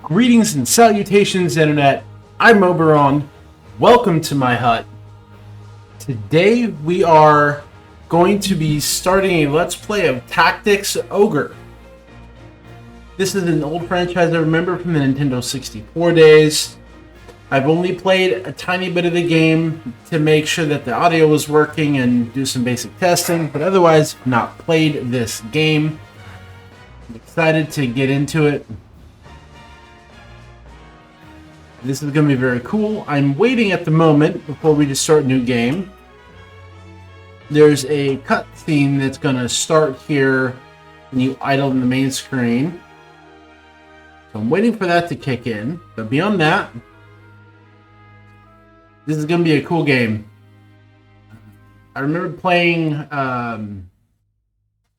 Greetings and salutations, Internet. I'm Oberon. Welcome to my hut. Today we are going to be starting a Let's Play of Tactics Ogre. This is an old franchise I remember from the Nintendo 64 days. I've only played a tiny bit of the game to make sure that the audio was working and do some basic testing, but otherwise not played this game. I'm excited to get into it. This is going to be very cool. I'm waiting at the moment before we just start a new game. There's a cutscene that's going to start here when you idle in the main screen. So I'm waiting for that to kick in. But beyond that, this is going to be a cool game. I remember playing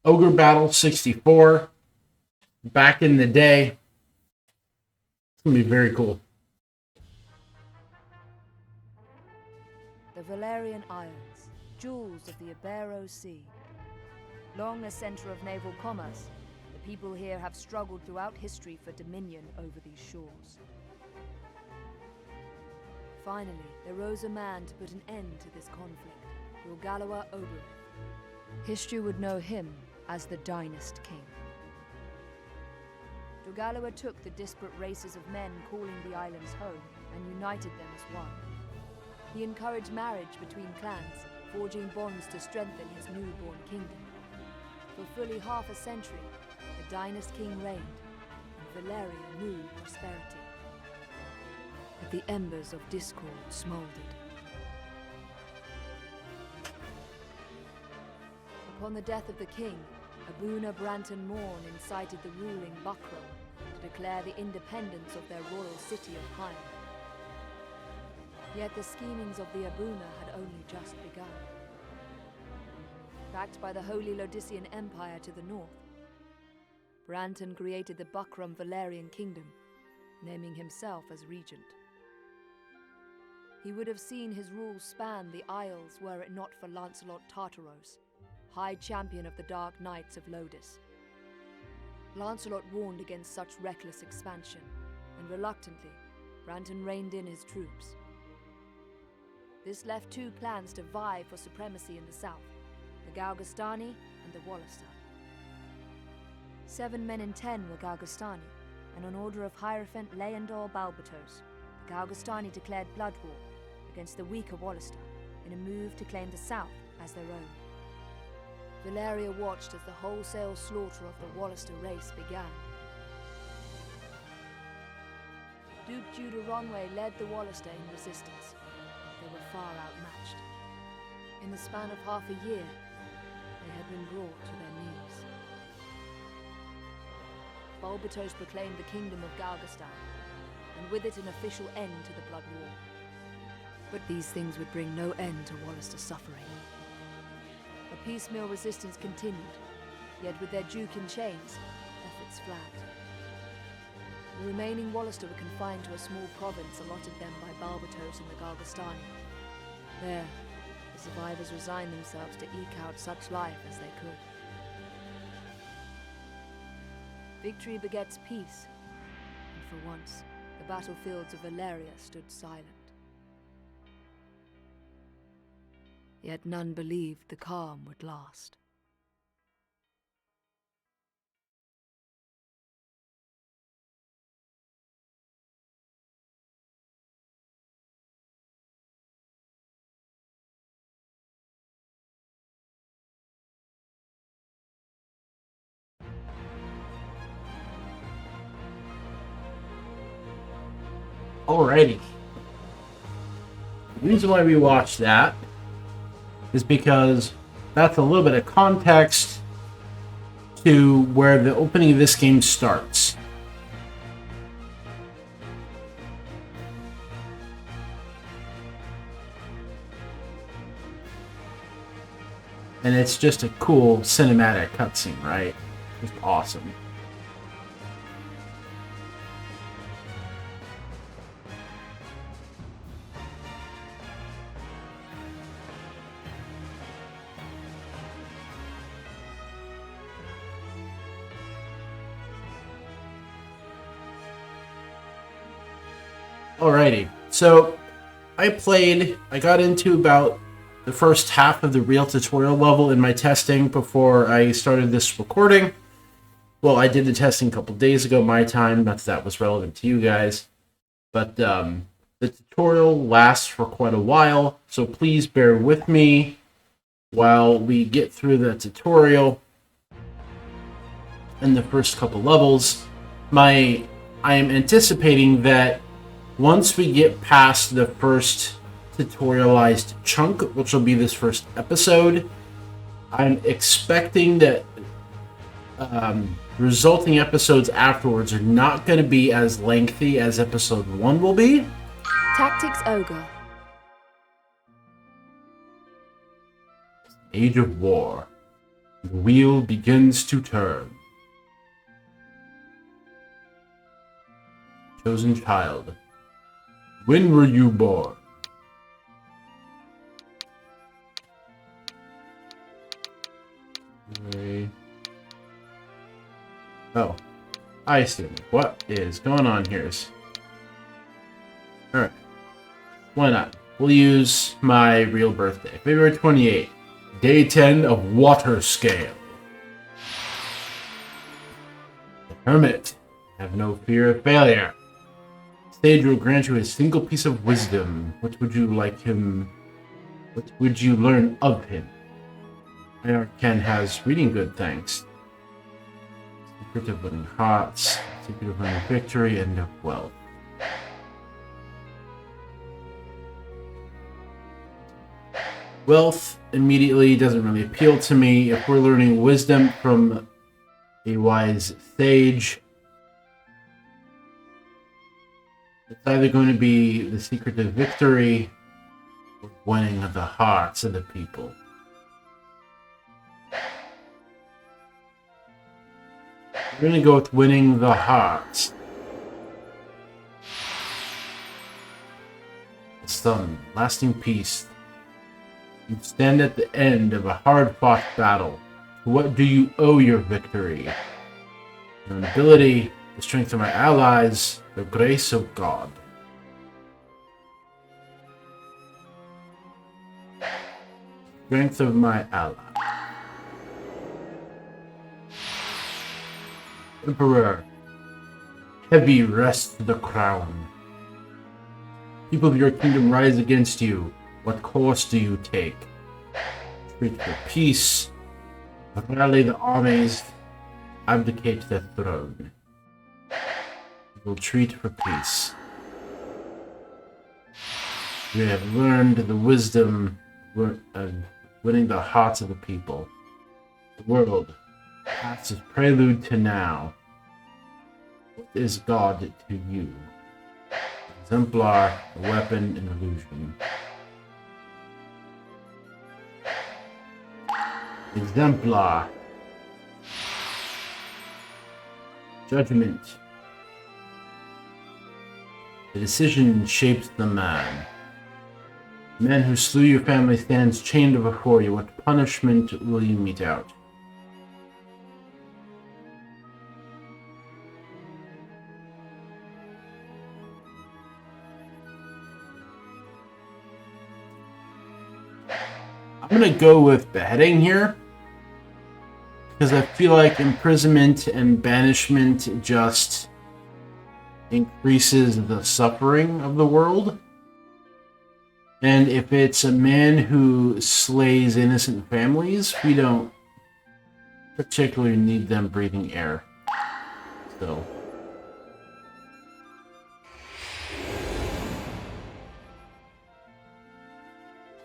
Ogre Battle 64 back in the day. It's going to be very cool. The Valerian Isles, jewels of the Ibero Sea. Long a center of naval commerce, the people here have struggled throughout history for dominion over these shores. Finally, there rose a man to put an end to this conflict, Ogre. History would know him as the Dynast King. Ogre took the disparate races of men calling the islands home and united them as one. He encouraged marriage between clans, forging bonds to strengthen his newborn kingdom. For fully half a century, the Dynast King reigned, and Valeria knew prosperity. But the embers of discord smoldered. Upon the death of the king, Abuna Branton Morn incited the ruling Buckram to declare the independence of their royal city of Hyde. Yet the schemings of the Abuna had only just begun. Backed by the Holy Lodician Empire to the north, Branton created the Buckram Valerian Kingdom, naming himself as regent. He would have seen his rule span the Isles were it not for Lancelot Tartaros, High Champion of the Dark Knights of Lodis. Lancelot warned against such reckless expansion, and reluctantly, Branton reined in his troops. This left two clans to vie for supremacy in the south, the Galgastani and the Wallister. 7 men in 10 were Galgastani, and on order of Hierophant Leandor Balbatos, the Galgastani declared blood war against the weaker Wallister in a move to claim the south as their own. Valeria watched as the wholesale slaughter of the Wallister race began. Duke Judah Ronway led the Wallister in resistance. They were far outmatched. In the span of half a year, they had been brought to their knees. Balbatos proclaimed the kingdom of Galgastan, and with it an official end to the blood war. But these things would bring no end to Wallister's suffering. A piecemeal resistance continued, yet with their duke in chains, efforts flagged. The remaining Wallister were confined to a small province allotted them by Balbatos and the Galgastani. There, the survivors resigned themselves to eke out such life as they could. Victory begets peace, and for once, the battlefields of Valeria stood silent. Yet none believed the calm would last. Alrighty. The reason why we watched that is because that's a little bit of context to where the opening of this game starts. And it's just a cool cinematic cutscene, right? Just awesome. Alrighty, so I got into about the first half of the real tutorial level in my testing before I started this recording. Well, I did the testing a couple days ago, my time, not that that was relevant to you guys. But the tutorial lasts for quite a while, so please bear with me while we get through the tutorial and the first couple levels. I am anticipating that once we get past the first tutorialized chunk, which will be this first episode, I'm expecting that resulting episodes afterwards are not going to be as lengthy as episode 1 will be. Tactics Ogre. Age of War. The wheel begins to turn. Chosen child. When were you born? Oh, I see. What is going on here? Alright. Why not? We'll use my real birthday. February 28th. Day 10 of Water Scale. The Hermit. Have no fear of failure. Sage will grant you a single piece of wisdom. What would you like him... What would you learn of him? Ken has reading good, thanks. Secret of winning hearts. Secret of winning victory and of wealth. Wealth immediately doesn't really appeal to me. If we're learning wisdom from a wise sage, it's either going to be the secret of victory or winning the hearts of the people. We're going to go with winning the hearts. The sun, lasting peace. You stand at the end of a hard-fought battle. To what do you owe your victory? Your ability, the strength of my allies, the grace of God. Strength of my ally. Emperor, heavy rests the crown. People of your kingdom rise against you. What course do you take? Treat for peace, rally the armies, abdicate the throne. You will treat for peace. We have learned the wisdom of winning the hearts of the people. The world, past is prelude to now. What is God to you? Exemplar, a weapon, an illusion. Exemplar. Judgment. The decision shapes the man. The man who slew your family stands chained before you. What punishment will you mete out? I'm going to go with beheading here, because I feel like imprisonment and banishment just increases the suffering of the world. And if it's a man who slays innocent families, we don't particularly need them breathing air. So...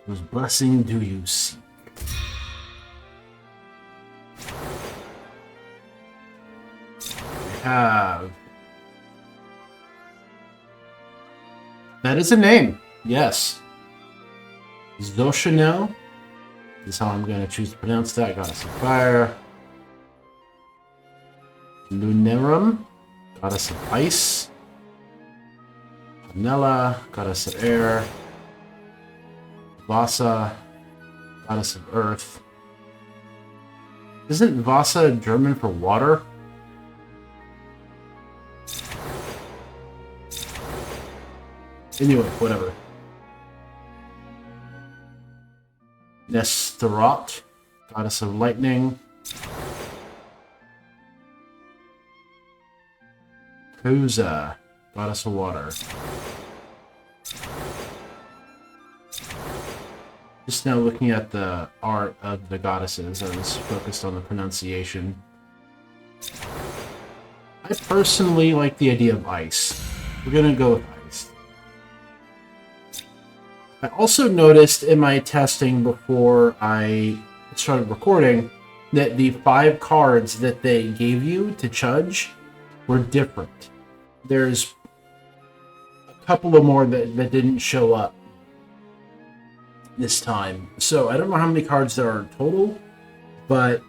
whose blessing do you seek? We have... that is a name, yes. Zoshanel. This is how I'm going to choose to pronounce that. Goddess of Fire. Lunerum. Goddess of Ice. Panella. Goddess of Air. Vasa, Goddess of Earth. Isn't Vasa German for water? Anyway, whatever. Nestorot, goddess of lightning. Kuza, goddess of water. Just now looking at the art of the goddesses, I was focused on the pronunciation. I personally like the idea of ice. We're gonna go with ice. I also noticed in my testing before I started recording that the 5 cards that they gave you to judge were different. There's a couple of more that didn't show up this time. So I don't know how many cards there are in total, but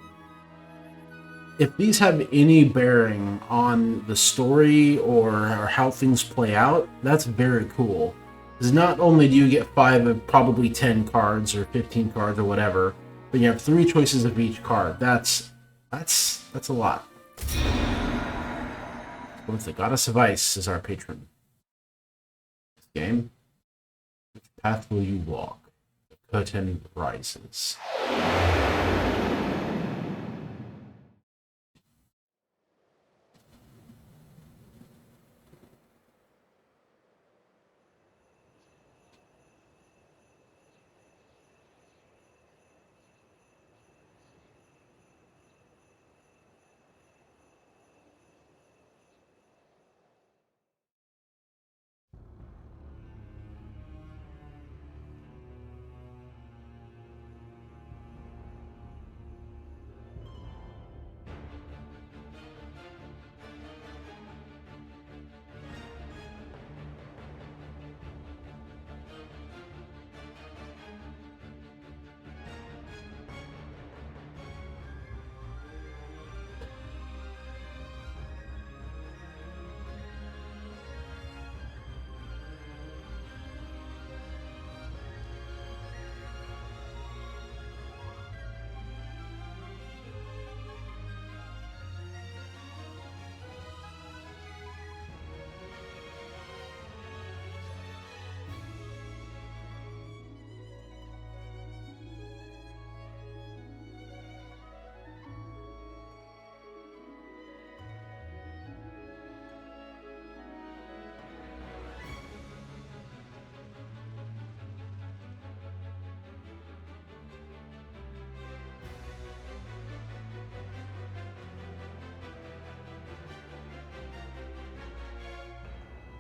if these have any bearing on the story or how things play out, that's very cool. Because not only do you get 5 of probably 10 cards or 15 cards or whatever, but you have 3 choices of each card. That's a lot. With the Goddess of Ice as our patron. This game. Which path will you walk? The curtain rises.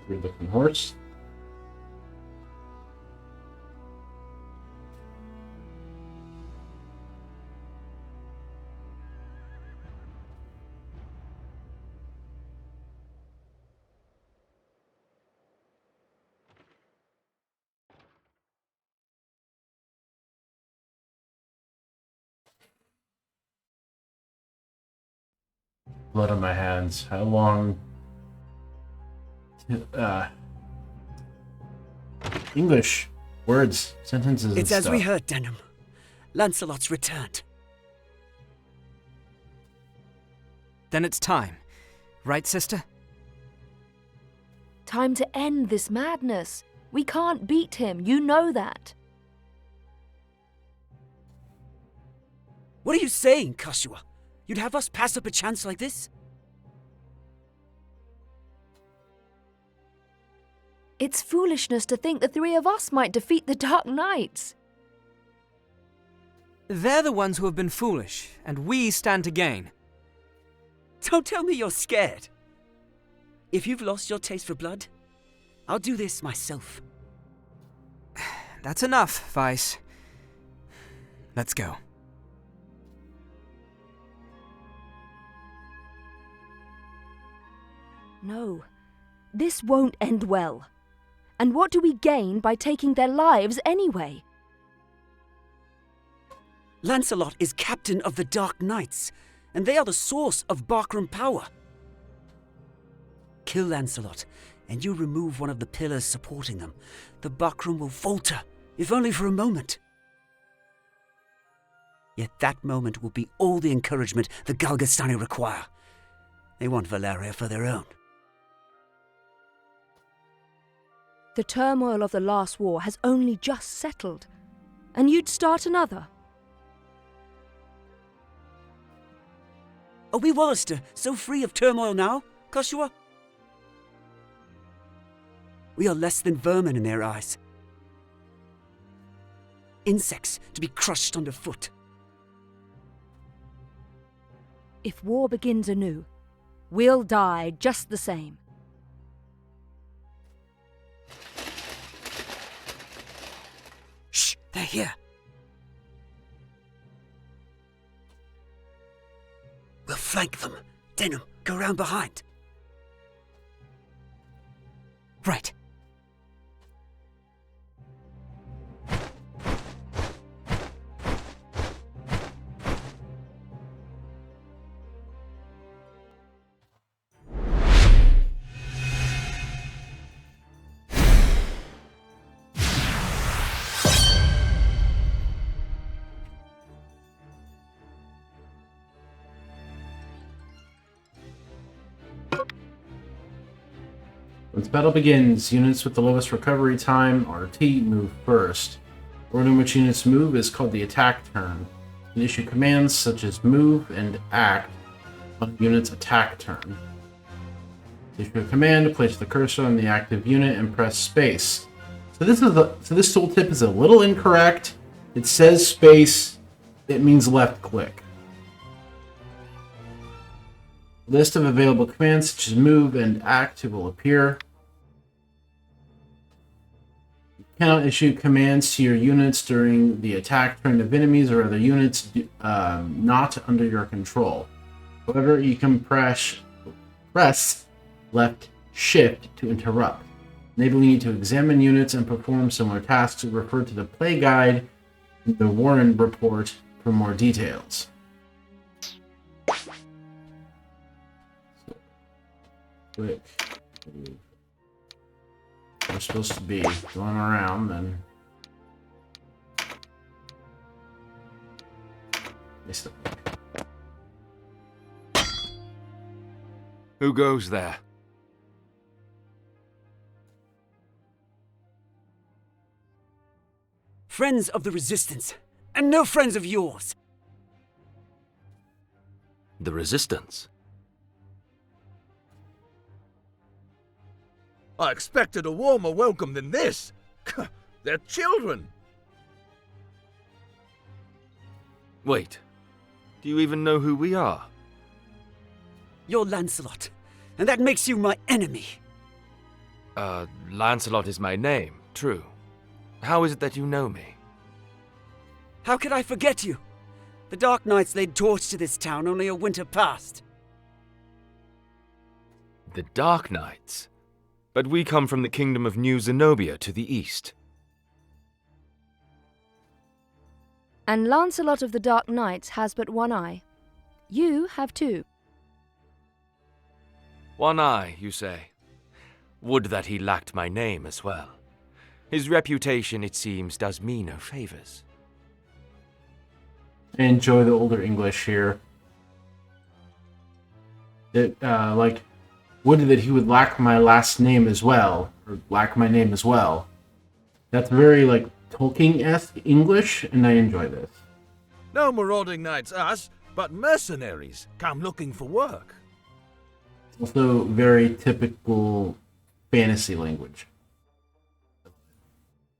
Weird looking horse. Blood on my hands. How long? English words, sentences. It's and as stuff. we heard, Denham. Lancelot's returned. Then it's time. Right, sister? Time to end this madness. We can't beat him, you know that. What are you saying, Kashua? You'd have us pass up a chance like this? It's foolishness to think the 3 of us might defeat the Dark Knights. They're the ones who have been foolish, and we stand to gain. Don't tell me you're scared. If you've lost your taste for blood, I'll do this myself. That's enough, Vice. Let's go. No, this won't end well. And what do we gain by taking their lives anyway? Lancelot is captain of the Dark Knights, and they are the source of Barkram power. Kill Lancelot, and you remove one of the pillars supporting them. The Barkram will falter, if only for a moment. Yet that moment will be all the encouragement the Galgastani require. They want Valeria for their own. The turmoil of the last war has only just settled, and you'd start another. Are we Wallister so free of turmoil now, Koshua? We are less than vermin in their eyes. Insects to be crushed underfoot. If war begins anew, we'll die just the same. Shh, they're here. We'll flank them. Denham, go round behind. Right. Once battle begins, units with the lowest recovery time, RT, move first. The order in which units move is called the attack turn. You can issue commands such as move and act on a unit's attack turn. Issue a command, place the cursor on the active unit, and press space. So this tooltip is a little incorrect. It says space, it means left click. List of available commands such as move and act will appear. You cannot issue commands to your units during the attack turn of enemies or other units not under your control. However, you can press left shift to interrupt, enabling you to examine units and perform similar tasks. Refer to the play guide and the Warren report for more details. Quick. We're supposed to be going around, then. Who goes there? Friends of the Resistance, and no friends of yours. The Resistance? I expected a warmer welcome than this. They're children. Wait, do you even know who we are? You're Lancelot, and that makes you my enemy. Lancelot is my name, true. How is it that you know me? How could I forget you? The Dark Knights laid torch to this town only a winter past. The Dark Knights? But we come from the kingdom of New Zenobia to the east. And Lancelot of the Dark Knights has but one eye. You have two. One eye, you say? Would that he lacked my name as well. His reputation, it seems, does me no favors. I enjoy the older English here. Would that he would lack my last name as well, or lack my name as well. That's very, Tolkien-esque English, and I enjoy this. No marauding knights us, but mercenaries come looking for work. It's also very typical fantasy language.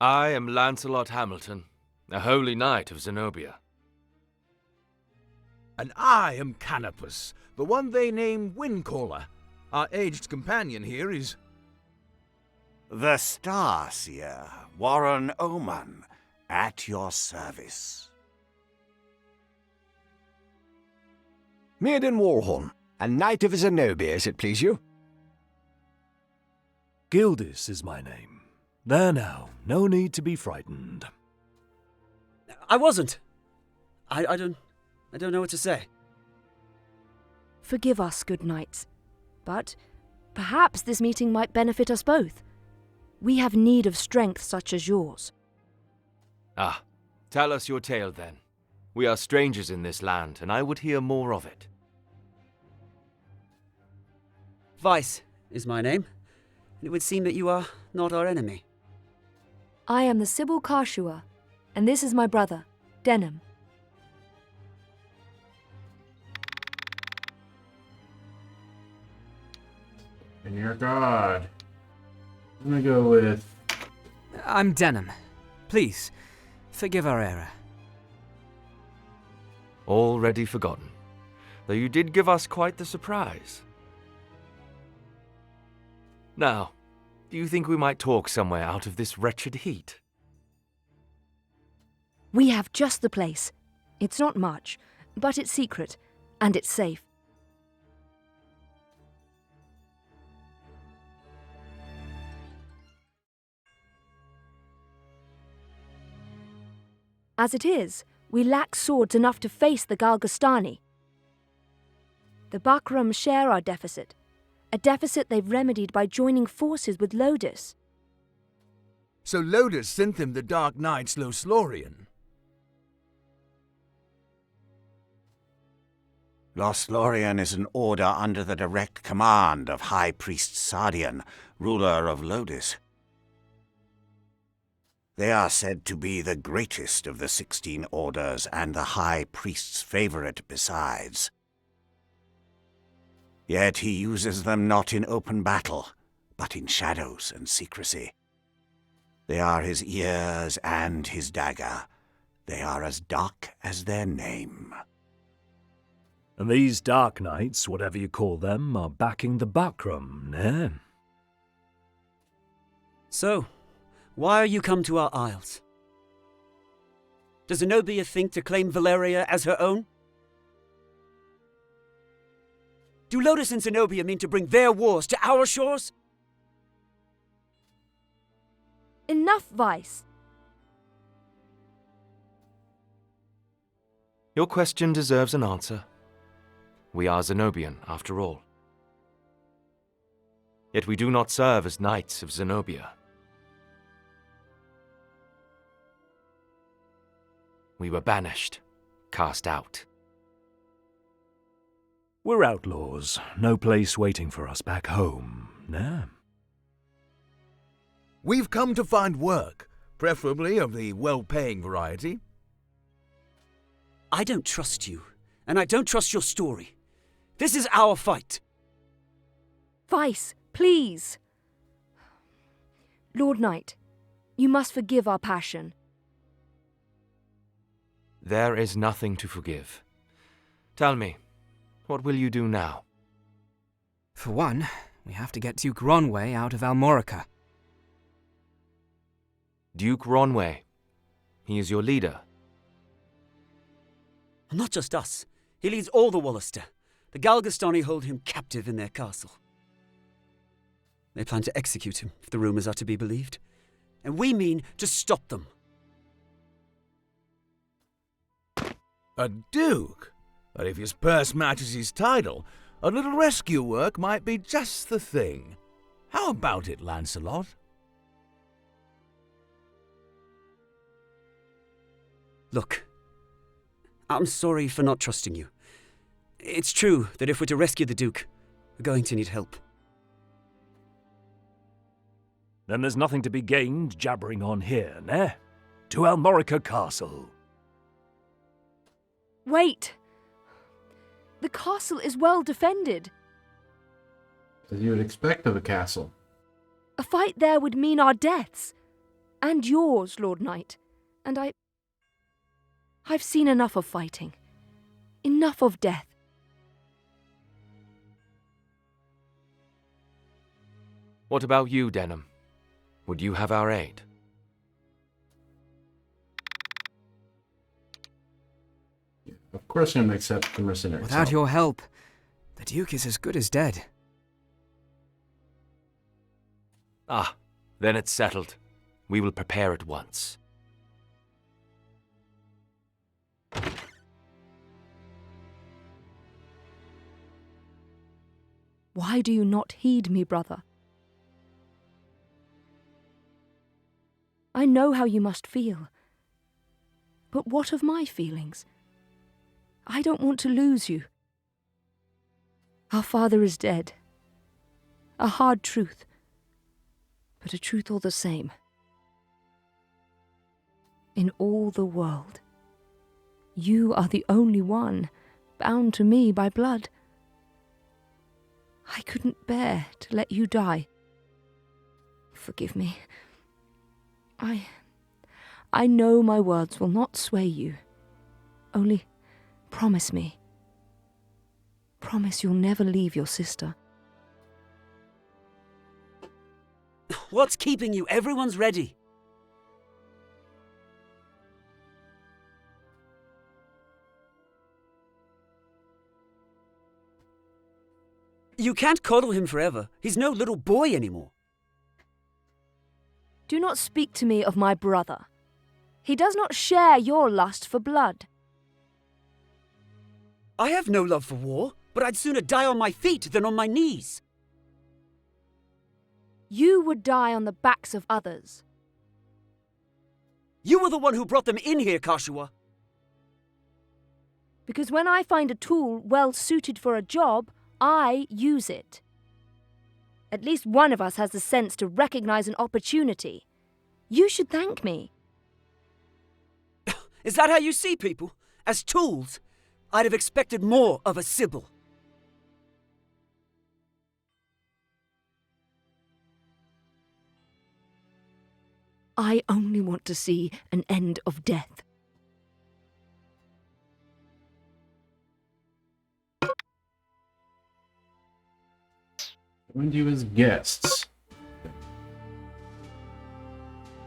I am Lancelot Hamilton, a holy knight of Zenobia. And I am Canopus, the one they name Windcaller. Our aged companion here is... The Starseer, Warren Oman, at your service. Mirden Warhorn, a knight of Zenobia, as it please you. Gildis is my name. There now, no need to be frightened. I wasn't. I don't know what to say. Forgive us, good knights, but perhaps this meeting might benefit us both. We have need of strength such as yours. Ah, tell us your tale then. We are strangers in this land, and I would hear more of it. Vice is my name. It would seem that you are not our enemy. I am the Sybil Karshua, and this is my brother, Denham. And your god. I'm gonna go with... I'm Denham. Please, forgive our error. Already forgotten, though you did give us quite the surprise. Now, do you think we might talk somewhere out of this wretched heat? We have just the place. It's not much, but it's secret, and it's safe. As it is, we lack swords enough to face the Galgastani. The Bakram share our deficit, a deficit they've remedied by joining forces with Lodis. So Lodis sent them the Dark Knight's Lothlorien. Lothlorien is an order under the direct command of High Priest Sardian, ruler of Lodis. They are said to be the greatest of the 16 orders and the High Priest's favorite besides. Yet he uses them not in open battle, but in shadows and secrecy. They are his ears and his dagger. They are as dark as their name. And these Dark Knights, whatever you call them, are backing the Bakram, eh? So, why are you come to our isles? Does Zenobia think to claim Valeria as her own? Do Lodis and Zenobia mean to bring their wars to our shores? Enough, Vice. Your question deserves an answer. We are Zenobian, after all. Yet we do not serve as knights of Zenobia. We were banished, cast out. We're outlaws. No place waiting for us back home, nah? We've come to find work, preferably of the well-paying variety. I don't trust you, and I don't trust your story. This is our fight. Vice, please. Lord Knight, you must forgive our passion. There is nothing to forgive. Tell me, what will you do now? For one, we have to get Duke Ronway out of Almorica. Duke Ronway. He is your leader. Not just us. He leads all the Wallister. The Galgastani hold him captive in their castle. They plan to execute him, if the rumors are to be believed. And we mean to stop them. A duke? But if his purse matches his title, a little rescue work might be just the thing. How about it, Lancelot? Look, I'm sorry for not trusting you. It's true that if we're to rescue the Duke, we're going to need help. Then there's nothing to be gained jabbering on here, nah? To Almorica Castle. Wait! The castle is well defended. As you would expect of a castle. A fight there would mean our deaths. And yours, Lord Knight. And I've seen enough of fighting. Enough of death. What about you, Denham? Would you have our aid? Of course I'm going to accept the mercenary. Without your help, the Duke is as good as dead. Ah, then it's settled. We will prepare at once. Why do you not heed me, brother? I know how you must feel. But what of my feelings? I don't want to lose you. Our father is dead. A hard truth, but a truth all the same. in all the world. You are the only one bound to me by blood. I couldn't bear to let you die. Forgive me. I know my words will not sway you. Only promise me. Promise you'll never leave your sister. What's keeping you? Everyone's ready. You can't coddle him forever. He's no little boy anymore. Do not speak to me of my brother. He does not share your lust for blood. I have no love for war, but I'd sooner die on my feet than on my knees. You would die on the backs of others. You were the one who brought them in here, Kashua. Because when I find a tool well suited for a job, I use it. At least one of us has the sense to recognize an opportunity. You should thank me. Is that how you see people? As tools? I'd have expected more of a Sybil. I only want to see an end of death. Join you as guests.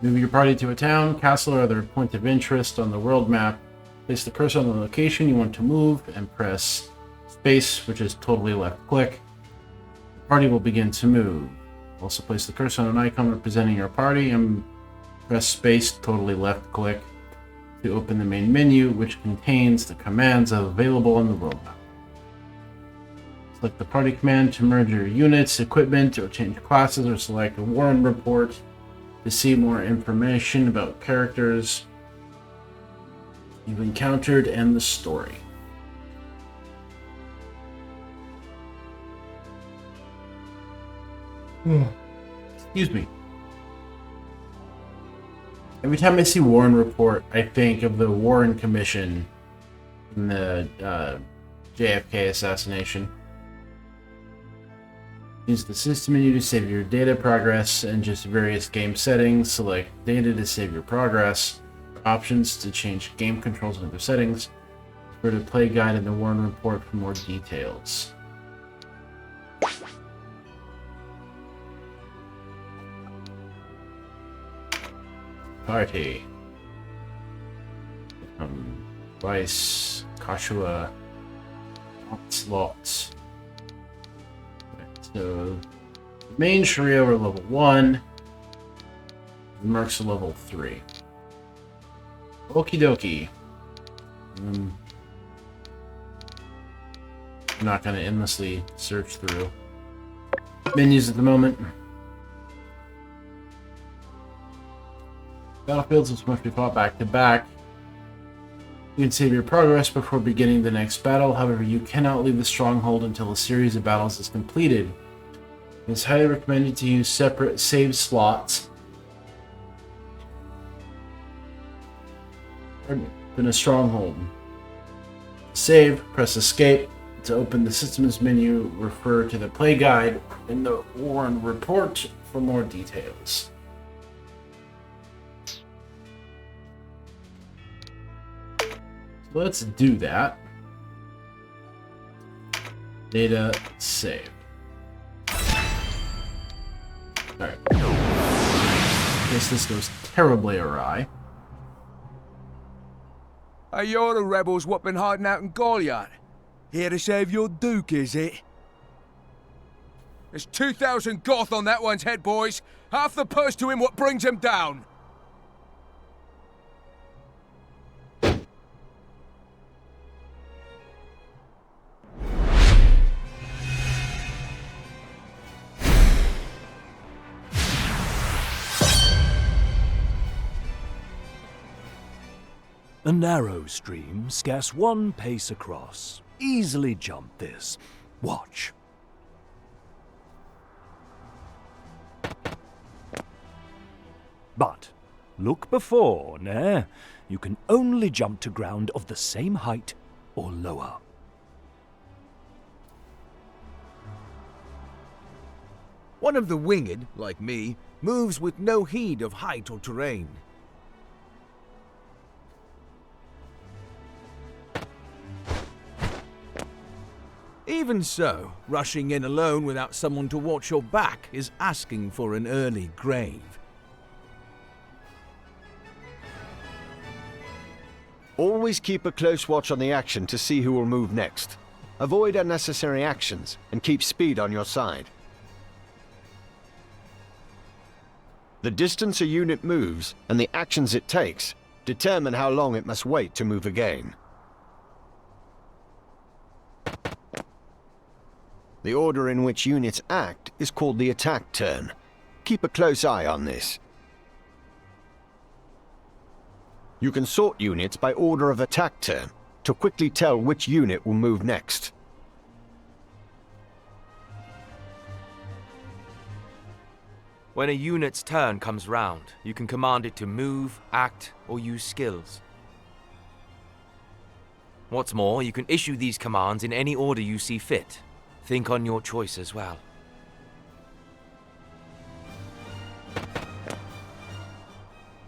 Move your party to a town, castle, or other point of interest on the world map. Place the cursor on the location you want to move and press space, which is totally left click. The party will begin to move. Also place the cursor on an icon representing your party and press space, totally left click, to open the main menu, which contains the commands available on the world map. Select the party command to merge your units, equipment, or change classes, or select a Warren report to see more information about characters you've encountered and the story. Excuse me. Every time I see Warren report, I think of the Warren Commission in the JFK assassination. Use the system menu to save your data progress and just various game settings. Select data to save your progress. Options to change game controls and other settings. Go to play guide in the Warren report for more details. Party. Vice, Kashua, Onslaught. So, main Shrio are level 1, Mercs are level 3. Okie dokie. I'm not going to endlessly search through menus at the moment. Battlefields which must be fought back to back. You can save your progress before beginning the next battle, however you cannot leave the stronghold until a series of battles is completed. It is highly recommended to use separate save slots in a stronghold. Save, press escape. To open the systems menu, refer to the play guide in the Warren report for more details. Let's do that. Data save. Alright. In case this goes terribly awry. Hey, you're the rebels what been hiding out in Goliath. Here to save your Duke, is it? There's 2,000 Goth on that one's head, boys. Half the purse to him what brings him down. A narrow stream, scarce 1 pace across. Easily jump this. Watch. But Look before, nah. You can only jump to ground of the same height or lower. One of the winged, like me, moves with no heed of height or terrain. Even so, rushing in alone without someone to watch your back is asking for an early grave. Always keep a close watch on the action to see who will move next. Avoid unnecessary actions and keep speed on your side. The distance a unit moves and the actions it takes determine how long it must wait to move again. The order in which units act is called the attack turn. Keep a close eye on this. You can sort units by order of attack turn to quickly tell which unit will move next. When a unit's turn comes round, you can command it to move, act, or use skills. What's more, you can issue these commands in any order you see fit. Think on your choice as well.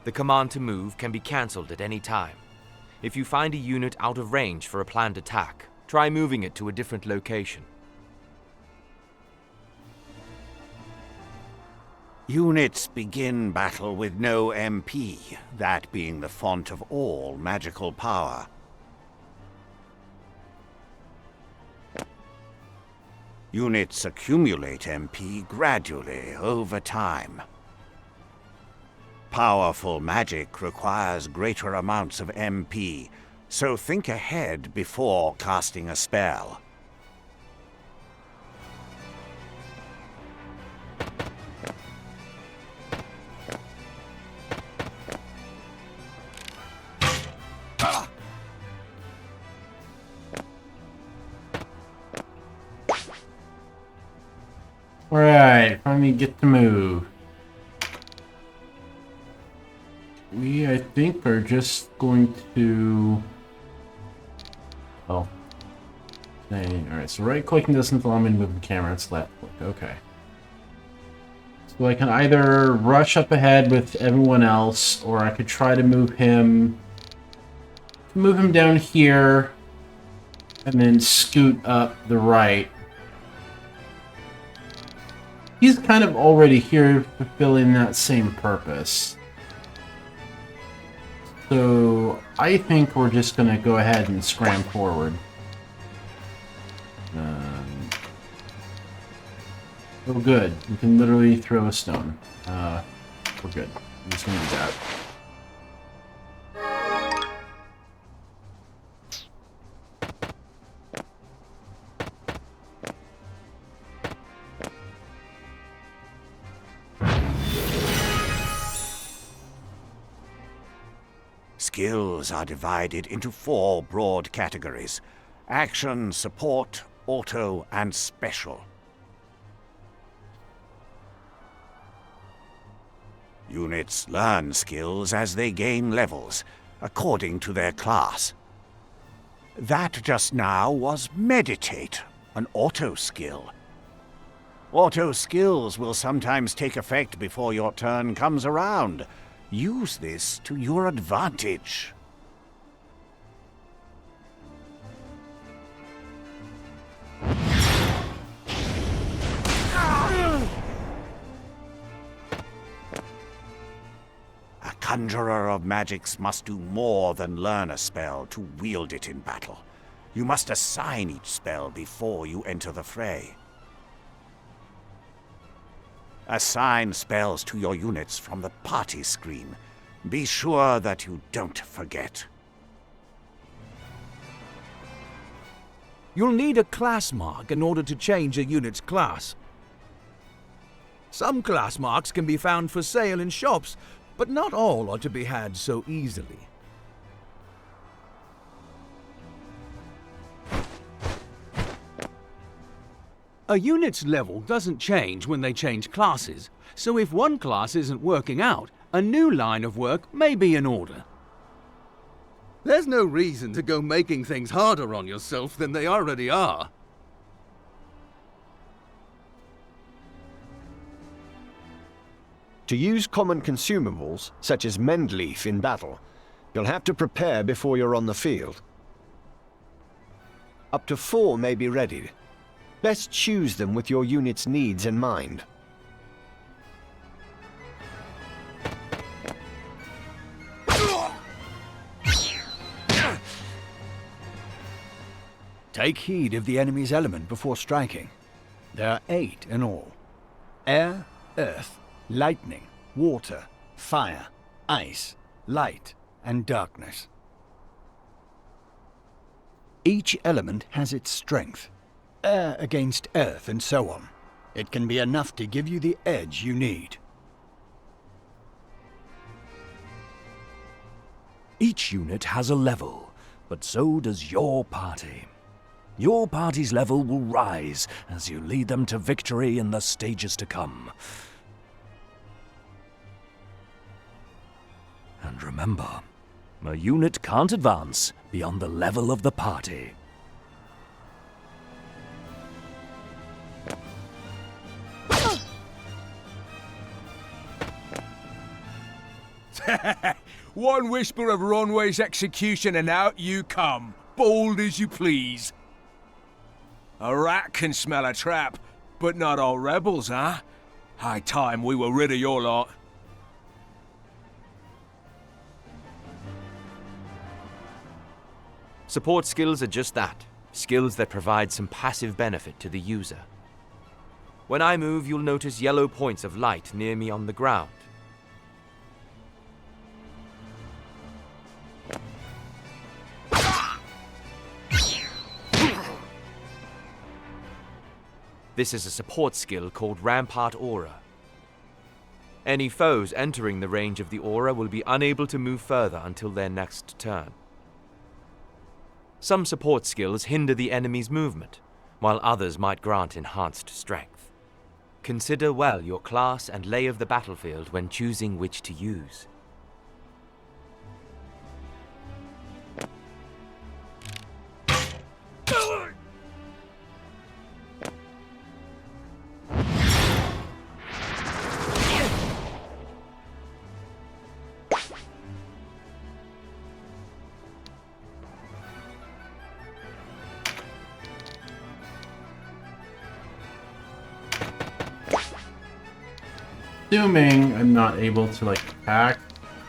The command to move can be cancelled at any time. If you find a unit out of range for a planned attack, try moving it to a different location. Units begin battle with no MP, that being the font of all magical power. Units accumulate MP gradually over time. Powerful magic requires greater amounts of MP, so think ahead before casting a spell. Alright, finally get to move. We, I think, are just going to... Oh. Alright, so right clicking doesn't allow me to move the camera, it's left click, okay. So I can either rush up ahead with everyone else, or I could try to move him down here, and then scoot up the right. He's kind of already here fulfilling that same purpose. So I think we're just going to go ahead and scram forward. Oh good, we can literally throw a stone. We're good. I'm just going to do that. Skills are divided into 4 broad categories: action, support, auto, and special. Units learn skills as they gain levels, according to their class. That just now was Meditate, an auto skill. Auto skills will sometimes take effect before your turn comes around. Use this to your advantage. A conjurer of magics must do more than learn a spell to wield it in battle. You must assign each spell before you enter the fray. Assign spells to your units from the party screen. Be sure that you don't forget. You'll need a class mark in order to change a unit's class. Some class marks can be found for sale in shops, but not all are to be had so easily. A unit's level doesn't change when they change classes, so if one class isn't working out, A new line of work may be in order. There's no reason to go making things harder on yourself than they already are. To use common consumables, such as mend leaf in battle, you'll have to prepare before you're on the field. Up to 4 may be readied. Best choose them with your unit's needs in mind. Take heed of the enemy's element before striking. There are 8 in all. Air, earth, lightning, water, fire, ice, light, and darkness. Each element has its strength. Air against earth and so on. It can be enough to give you the edge you need. Each unit has a level, but so does your party. Your party's level will rise as you lead them to victory in the stages to come. And remember, a unit can't advance beyond the level of the party. One whisper of Ronway's execution and out you come, bold as you please. A rat can smell a trap, but not all rebels, huh? High time we were rid of your lot. Support skills are just that, skills that provide some passive benefit to the user. When I move, you'll notice yellow points of light near me on the ground. This is a support skill called Rampart Aura. Any foes entering the range of the aura will be unable to move further until their next turn. Some support skills hinder the enemy's movement, while others might grant enhanced strength. Consider well your class and lay of the battlefield when choosing which to use. Assuming I'm not able to, like, attack.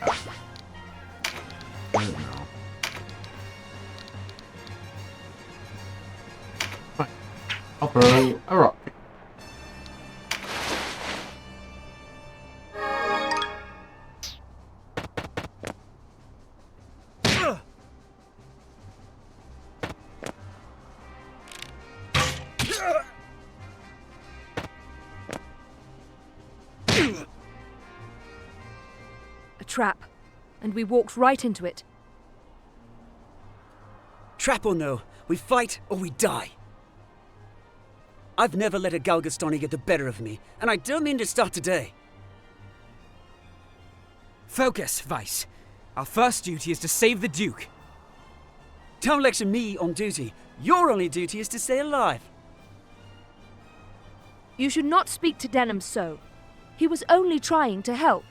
I don't know. Fine. I'll throw a rock. Trap, and we walked right into it. Trap or no, we fight or we die. I've never let a Galgastani get the better of me, and I don't mean to start today. Focus, Vice. Our first duty is to save the Duke. Don't lecture me on duty. Your only duty is to stay alive. You should not speak to Denham so. He was only trying to help.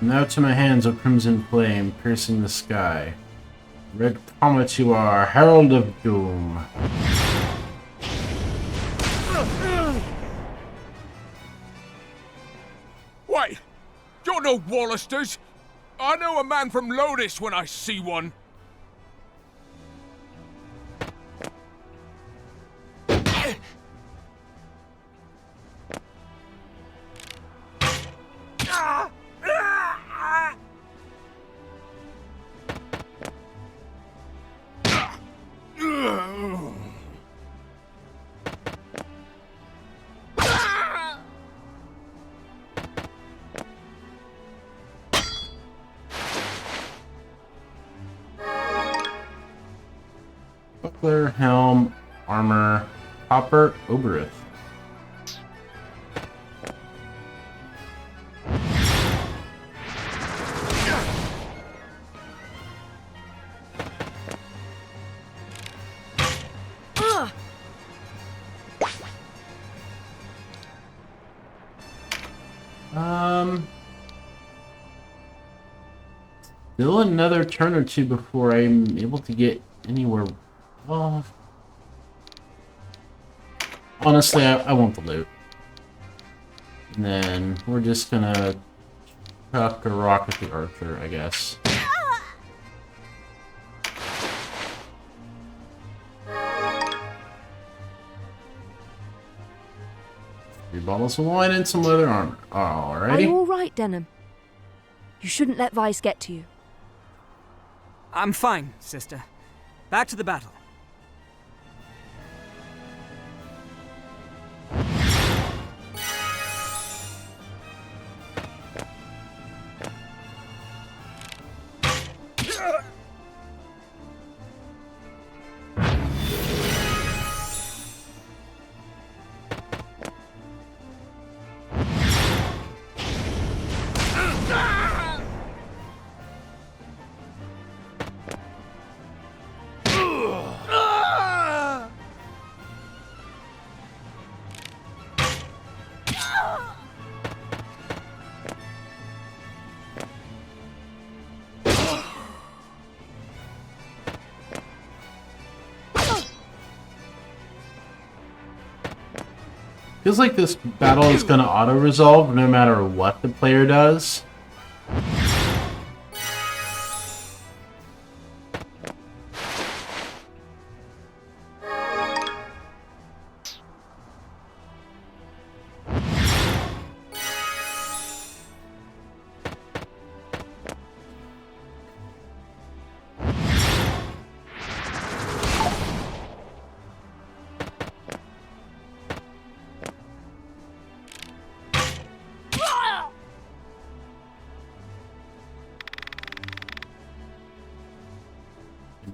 Now to my hands, O crimson flame, piercing the sky. Red comet you are, herald of doom. Wait! You're no Wallisters! I know a man from Lodis when I see one! Buckler, helm, armor, copper, oberith. Still another turn or two before I'm able to get anywhere. Well, honestly, I want the loot. And then we're just gonna chuck a rock at the archer, I guess. Three bottles of wine and some leather armor. Alrighty. Are you alright, Denham? You shouldn't let Vice get to you. I'm fine, sister. Back to the battle. Feels like this battle is going to auto-resolve no matter what the player does.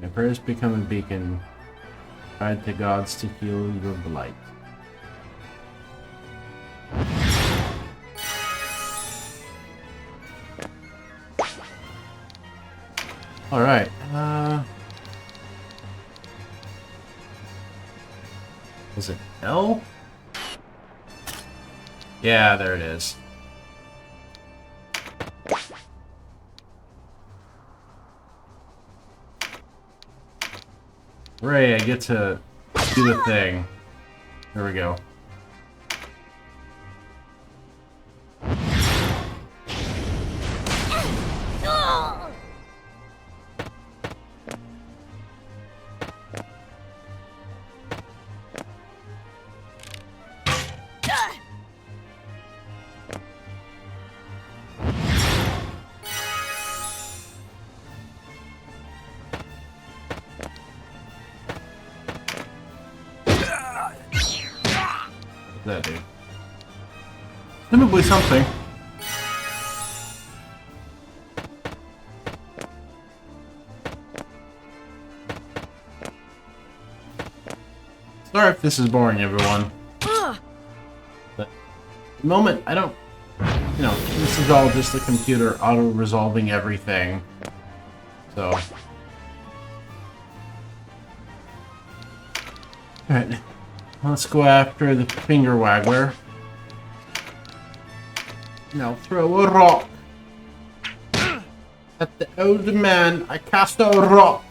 Your prayers become a beacon, guide the gods to heal your blight. Alright, was it L? Yeah, there it is. Hooray, I get to do the thing. There we go. That dude. Presumably something. Sorry if this is boring, everyone. But at the moment, I don't... You know, this is all just the computer auto-resolving everything. So... Alright. Let's go after the finger waggler. Now throw a rock. At the old man, I cast a rock.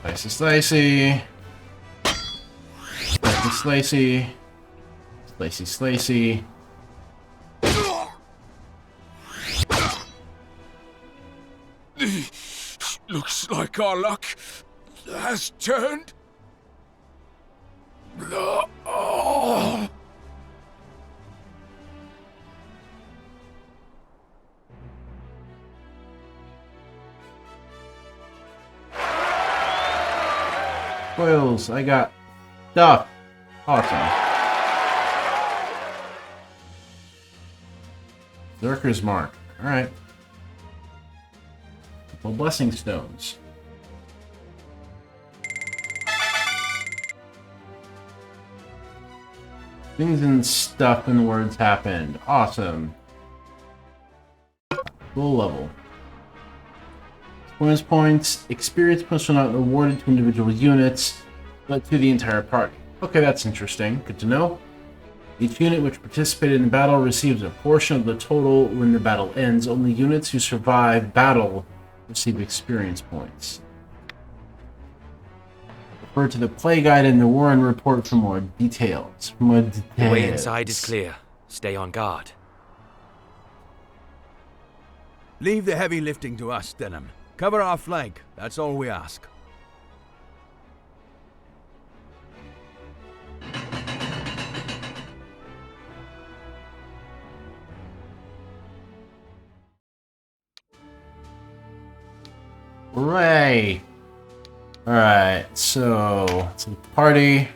Slicey, slicey. Slicey, slicey. Slicey, slicey. Looks like our luck has turned. Oh. Spoils, I got stuff. Awesome. Zerker's Mark. Alright. Couple blessing stones. Things and stuff and words happened. Awesome. Full level. Bonus points. Experience points are not awarded to individual units, but to the entire party. Okay, that's interesting. Good to know. Each unit which participated in battle receives a portion of the total when the battle ends. Only units who survive battle receive experience points. Refer to the play guide in the Warren report for more details. The way inside is clear. Stay on guard. Leave the heavy lifting to us, Denham. Cover our flank. That's all we ask. Hooray! Alright, so it's a party.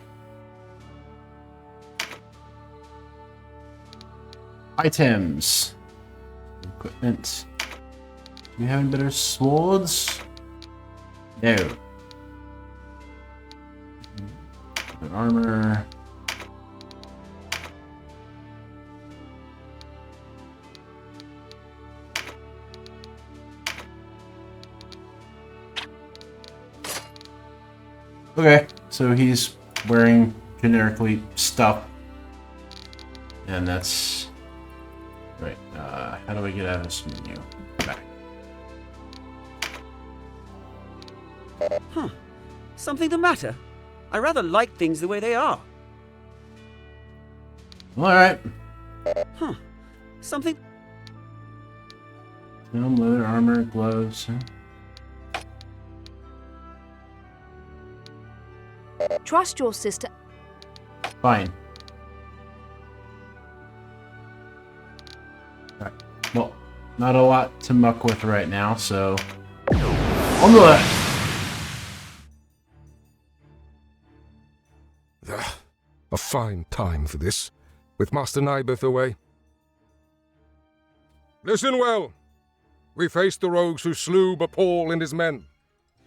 Items. Equipment. Do you have any better swords? No. Good armor. Okay, so he's wearing generically stuff. And that's... Right, how do I get out of this menu? Back. Huh. Something the matter? I rather like things the way they are. Alright. Huh. Something... Film, leather, armor, gloves. Trust your sister. Fine. Alright. Well, not a lot to muck with right now, so... On the left! A fine time for this, with Master Nibeth away. Listen well. We face the rogues who slew Bapal and his men.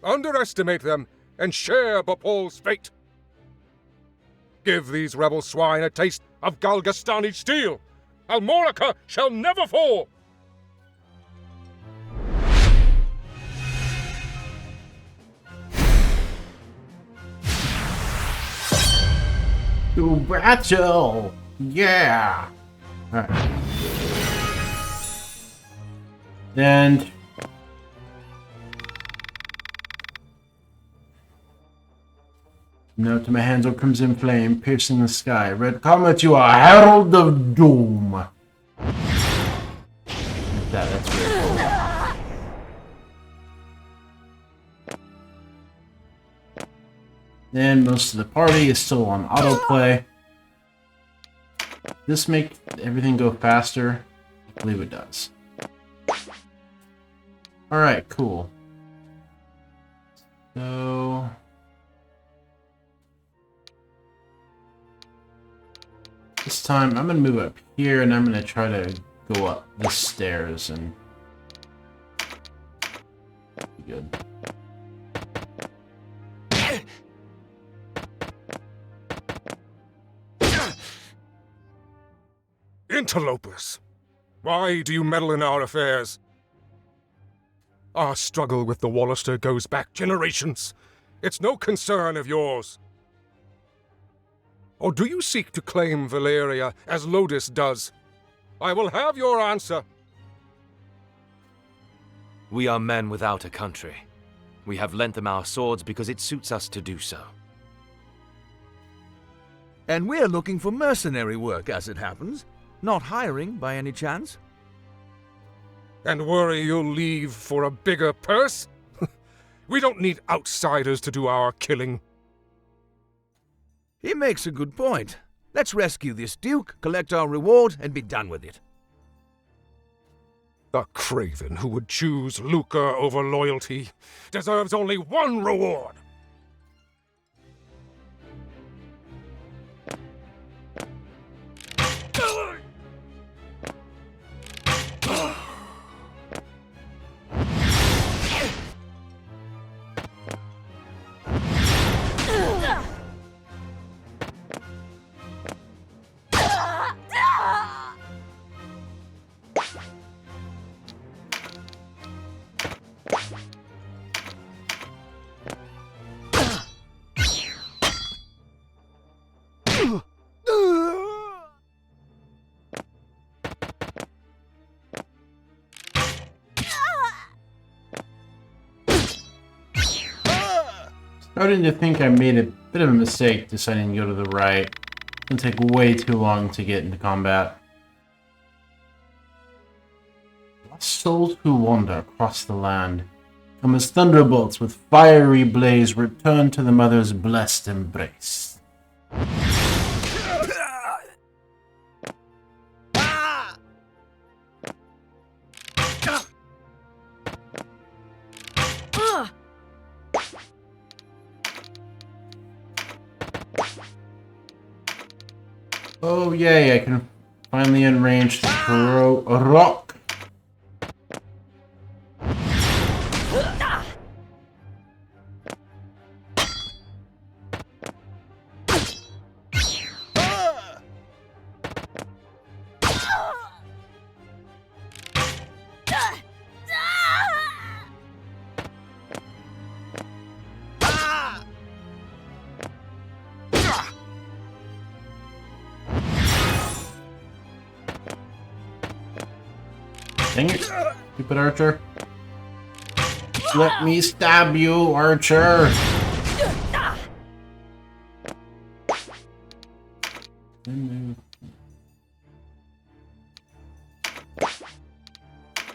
Underestimate them, and share Bapal's fate. Give these rebel swine a taste of Galgastani steel. Almorica shall never fall! To battle! Yeah! Alright. And... Now to my hands, O crimson flame, piercing the sky. Red comet, you are herald of doom! That's very cool. And most of the party is still on autoplay. This make everything go faster? I believe it does. Alright, cool. So... This time, I'm going to move up here, and I'm going to try to go up the stairs, and... Be good. Interlopers! Why do you meddle in our affairs? Our struggle with the Wallister goes back generations. It's no concern of yours. Or do you seek to claim Valeria as Lodis does? I will have your answer. We are men without a country. We have lent them our swords because it suits us to do so. And we're looking for mercenary work, as it happens. Not hiring, by any chance? And worry you'll leave for a bigger purse? We don't need outsiders to do our killing. He makes a good point. Let's rescue this Duke, collect our reward, and be done with it. The craven who would choose lucre over loyalty deserves only one reward. Starting to think I made a bit of a mistake deciding to go to the right. It's gonna take way too long to get into combat. Lost souls who wander across the land, come as thunderbolts with fiery blaze, return to the mother's blessed embrace. Oh yay, I can finally in range to throw a rock. Dang it, stupid archer. Let me stab you, archer! This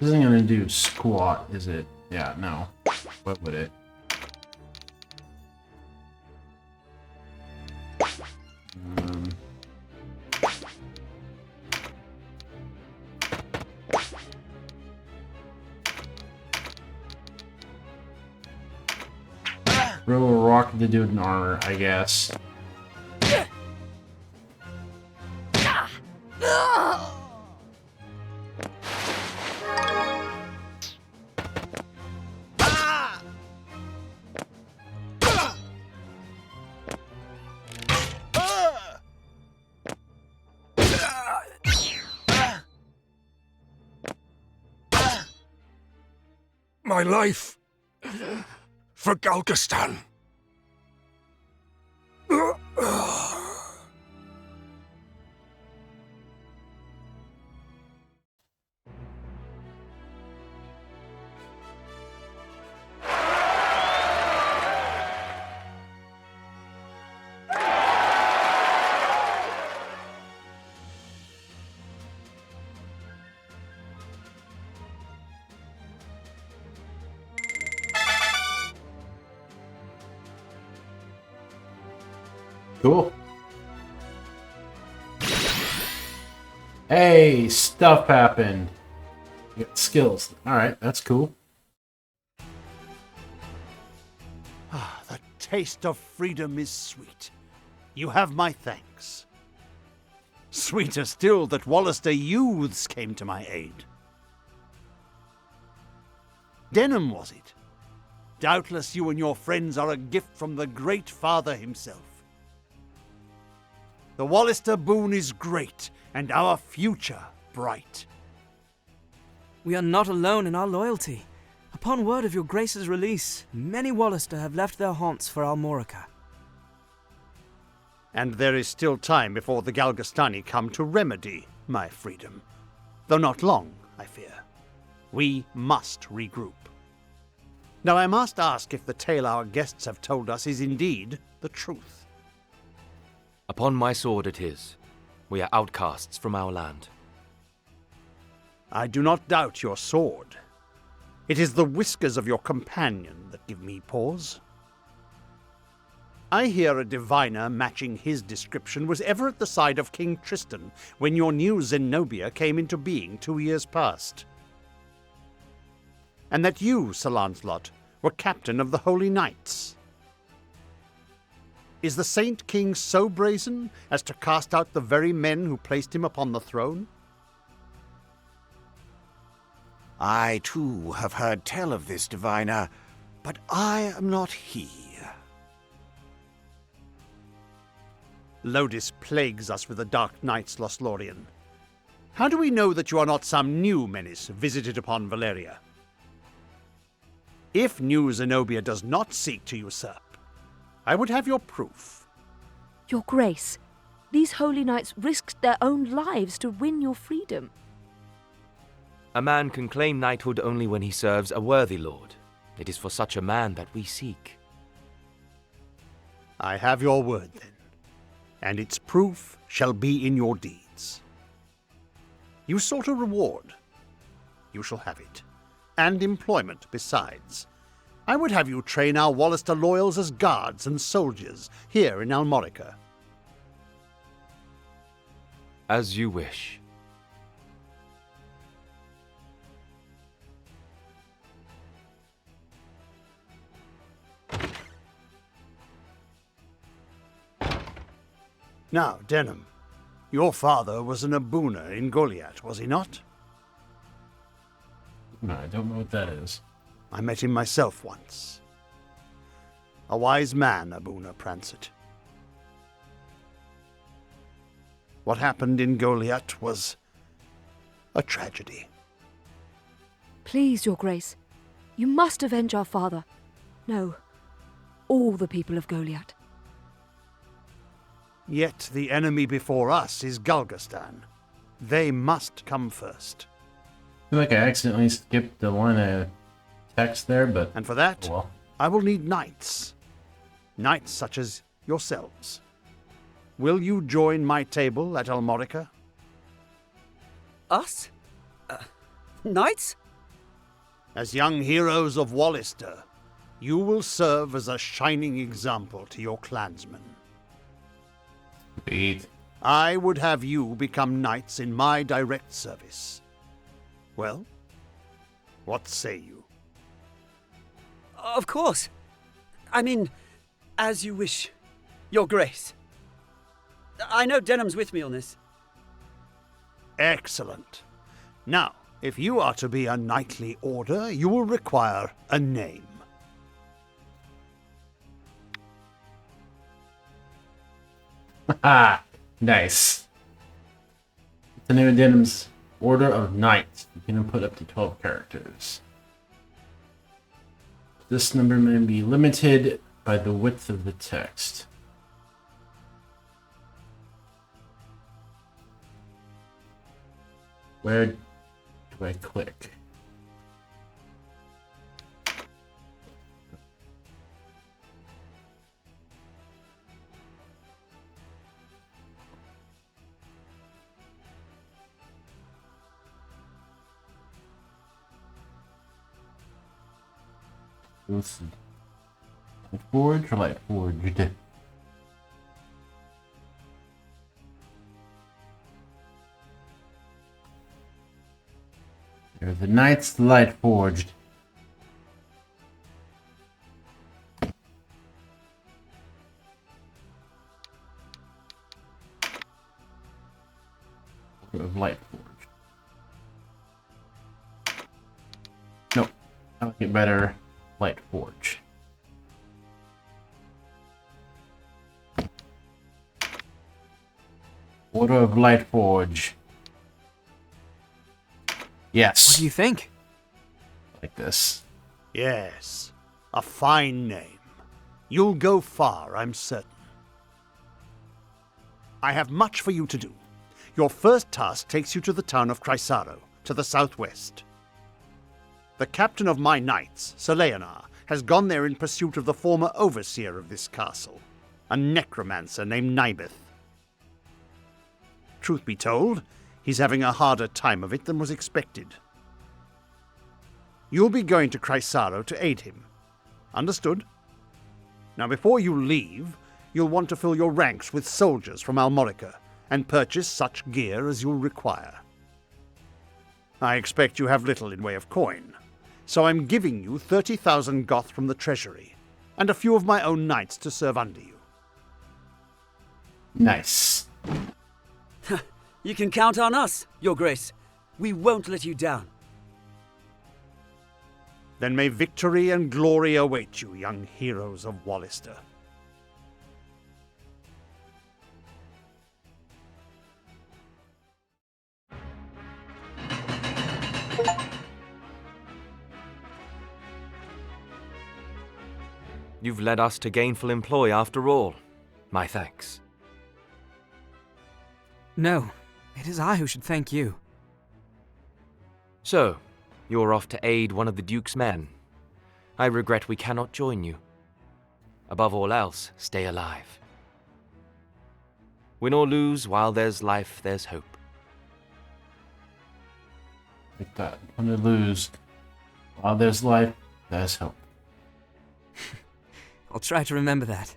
isn't gonna do squat, is it? Yeah, no. What would it? Throw a rock at the dude in armor, I guess. My life for Galgastan. Cool. Hey, stuff happened. You got skills. Alright, that's cool. Ah, the taste of freedom is sweet. You have my thanks. Sweeter still that Wallister youths came to my aid. Denham, was it? Doubtless you and your friends are a gift from the Great Father himself. The Wallister boon is great, and our future bright. We are not alone in our loyalty. Upon word of your Grace's release, many Wallister have left their haunts for Almorica. And there is still time before the Galgastani come to remedy my freedom. Though not long, I fear. We must regroup. Now I must ask if the tale our guests have told us is indeed the truth. Upon my sword it is. We are outcasts from our land. I do not doubt your sword. It is the whiskers of your companion that give me pause. I hear a diviner matching his description was ever at the side of King Tristan when your new Zenobia came into being 2 years past. And that you, Sir Lancelot, were captain of the Holy Knights. Is the Saint King so brazen as to cast out the very men who placed him upon the throne? I, too, have heard tell of this diviner, but I am not he. Lodis plagues us with the Dark Knights, Lothlorien. How do we know that you are not some new menace visited upon Valeria? If New Zenobia does not seek to usurp, I would have your proof. Your Grace, these holy knights risked their own lives to win your freedom. A man can claim knighthood only when he serves a worthy lord. It is for such a man that we seek. I have your word, then, and its proof shall be in your deeds. You sought a reward. You shall have it, and employment besides. I would have you train our Wallister loyals as guards and soldiers here in Almorica. As you wish. Now, Denham, your father was an Abuna in Goliath, was he not? No, I don't know what that is. I met him myself once. A wise man, Abuna Prancet. What happened in Goliath was a tragedy. Please, Your Grace. You must avenge our father. No, all the people of Goliath. Yet the enemy before us is Galgastan. They must come first. I feel like I accidentally skipped the line of text there, but... And for that, oh well. I will need knights. Knights such as yourselves. Will you join my table at Almorica? Us? Knights? As young heroes of Wallister, you will serve as a shining example to your clansmen. Sweet. I would have you become knights in my direct service. Well, what say you? Of course. I mean, as you wish, Your Grace. I know Denham's with me on this. Excellent. Now, if you are to be a knightly order, you will require a name. Ah, nice. The name of Denham's Order of Knights. You can input up to 12 characters. This number may be limited by the width of the text. Where do I click? Let's see. Lightforge or Lightforged? There's the Knights Lightforged. Of Lightforged. Nope. I like it better. Lightforge. Order of Lightforge. Yes. What do you think? Like this. Yes, a fine name. You'll go far, I'm certain. I have much for you to do. Your first task takes you to the town of Chrysaro, to the southwest. The captain of my knights, Sir Leonar, has gone there in pursuit of the former overseer of this castle, a necromancer named Nibeth. Truth be told, he's having a harder time of it than was expected. You'll be going to Chrysaro to aid him. Understood? Now, before you leave, you'll want to fill your ranks with soldiers from Almorica and purchase such gear as you'll require. I expect you have little in way of coin, so I'm giving you 30,000 Goth from the treasury, and a few of my own knights to serve under you. Nice. You can count on us, Your Grace. We won't let you down. Then may victory and glory await you, young heroes of Wallister. You've led us to gainful employ after all. My thanks. No, it is I who should thank you. So, you're off to aid one of the Duke's men. I regret we cannot join you. Above all else, stay alive. Win or lose, while there's life, there's hope. Like that. Win or lose, while there's life, there's hope. I'll try to remember that.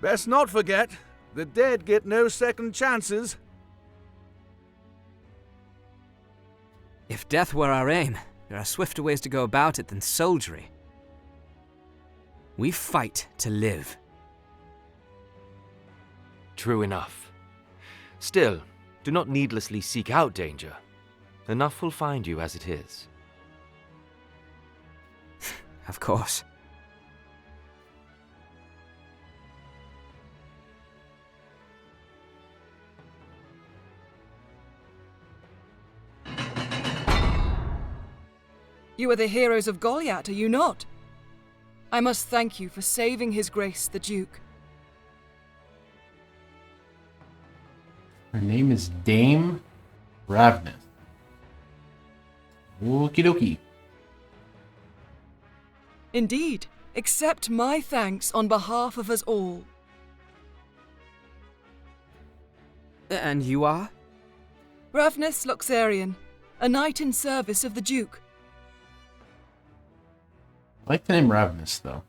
Best not forget, the dead get no second chances. If death were our aim, there are swifter ways to go about it than soldiery. We fight to live. True enough. Still, do not needlessly seek out danger. Enough will find you as it is. Of course. You are the heroes of Goliath, are you not? I must thank you for saving His Grace the Duke. Her name is Dame Ravnith. Okie dokie. Indeed, accept my thanks on behalf of us all. And you are? Ravnith Loxarian, a knight in service of the Duke. I like the name Ravnus, though.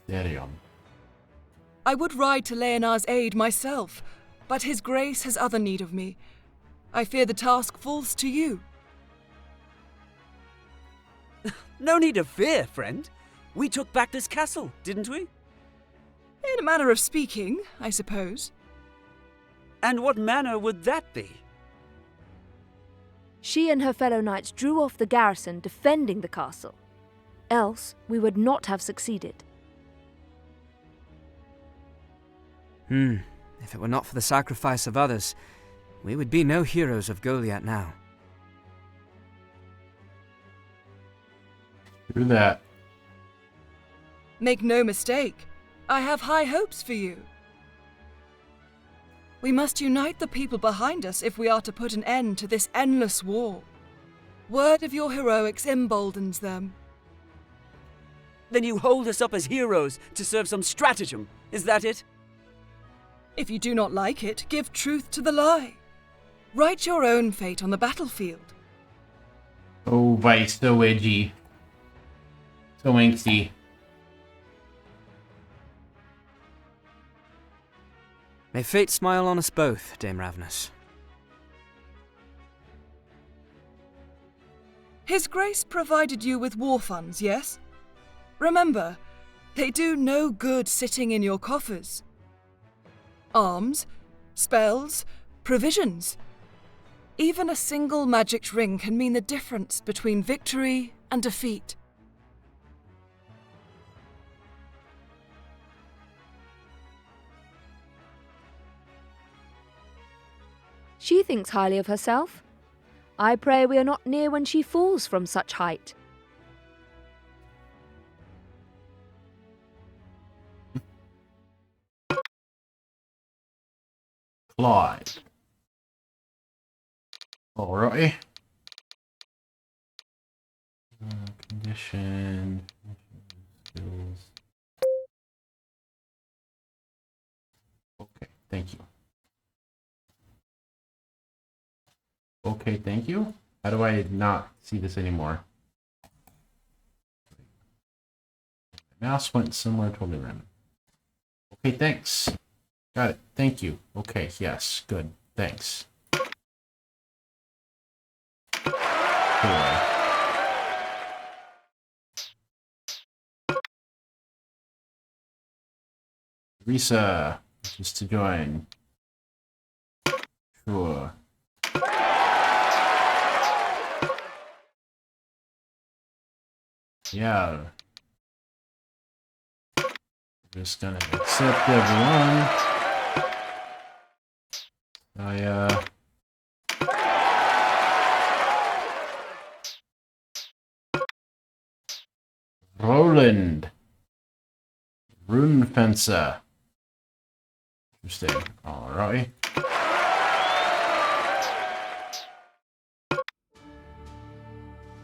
Therion. I would ride to Leonar's aid myself, but His Grace has other need of me. I fear the task falls to you. No need of fear, friend. We took back this castle, didn't we? In a manner of speaking, I suppose. And what manner would that be? She and her fellow knights drew off the garrison defending the castle. Else, we would not have succeeded. If it were not for the sacrifice of others, we would be no heroes of Goliath now. Through that. Make no mistake, I have high hopes for you. We must unite the people behind us if we are to put an end to this endless war. Word of your heroics emboldens them. Then you hold us up as heroes to serve some stratagem, is that it? If you do not like it, give truth to the lie. Write your own fate on the battlefield. Oh, Vice, so edgy. So angsty. May fate smile on us both, Dame Ravnus. His Grace provided you with war funds, yes? Remember, they do no good sitting in your coffers. Arms, spells, provisions. Even a single magic ring can mean the difference between victory and defeat. She thinks highly of herself. I pray we are not near when she falls from such height. Clyde. Alrighty. Condition. Skills. Okay, thank you. Okay, thank you. How do I not see this anymore? Mouse went somewhere totally random. Okay, thanks. Got it. Thank you. Okay, yes, good. Thanks. Cool. Risa, just to join. Sure. Yeah. Just gonna accept everyone. Roland. Rune Fencer. Interesting. Alright.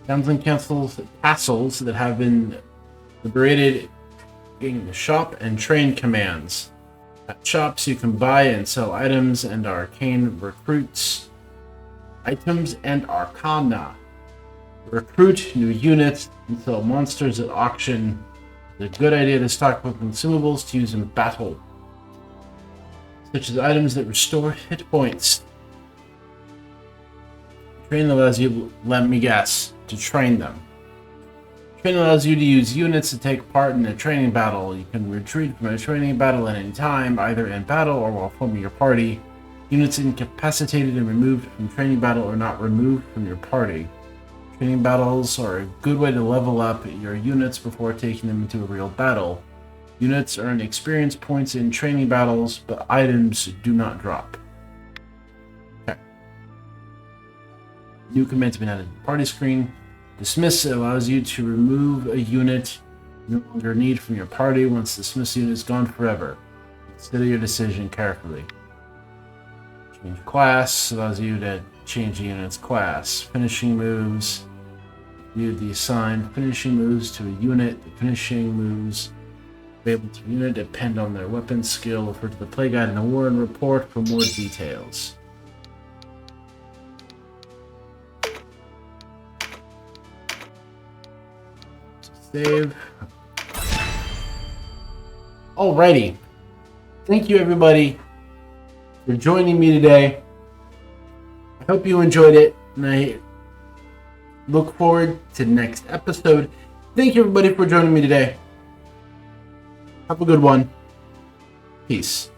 Towns and castles that have been liberated, getting the shop and train commands. At shops, you can buy and sell items and arcane recruits. Items and arcana. Recruit new units and sell monsters at auction. It's a good idea to stock up consumables to use in battle, such as items that restore hit points. Training allows you, let me guess, to train them. Training allows you to use units to take part in a training battle. You can retreat from a training battle at any time, either in battle or while forming your party. Units incapacitated and removed from training battle are not removed from your party. Training battles are a good way to level up your units before taking them into a real battle. Units earn experience points in training battles, but items do not drop. Okay. New commands have been added to the party screen. Dismiss allows you to remove a unit you no longer need from your party once the dismissed unit is gone forever. Consider your decision carefully. Change class allows you to change the unit's class. Finishing moves. View the assigned finishing moves to a unit. The finishing moves available to a unit depend on their weapon skill. Refer to the play guide in the war and report for more details. Save. Alrighty. Thank you everybody for joining me today. I hope you enjoyed it, and I look forward to the next episode. Thank you everybody for joining me today. Have a good one. Peace.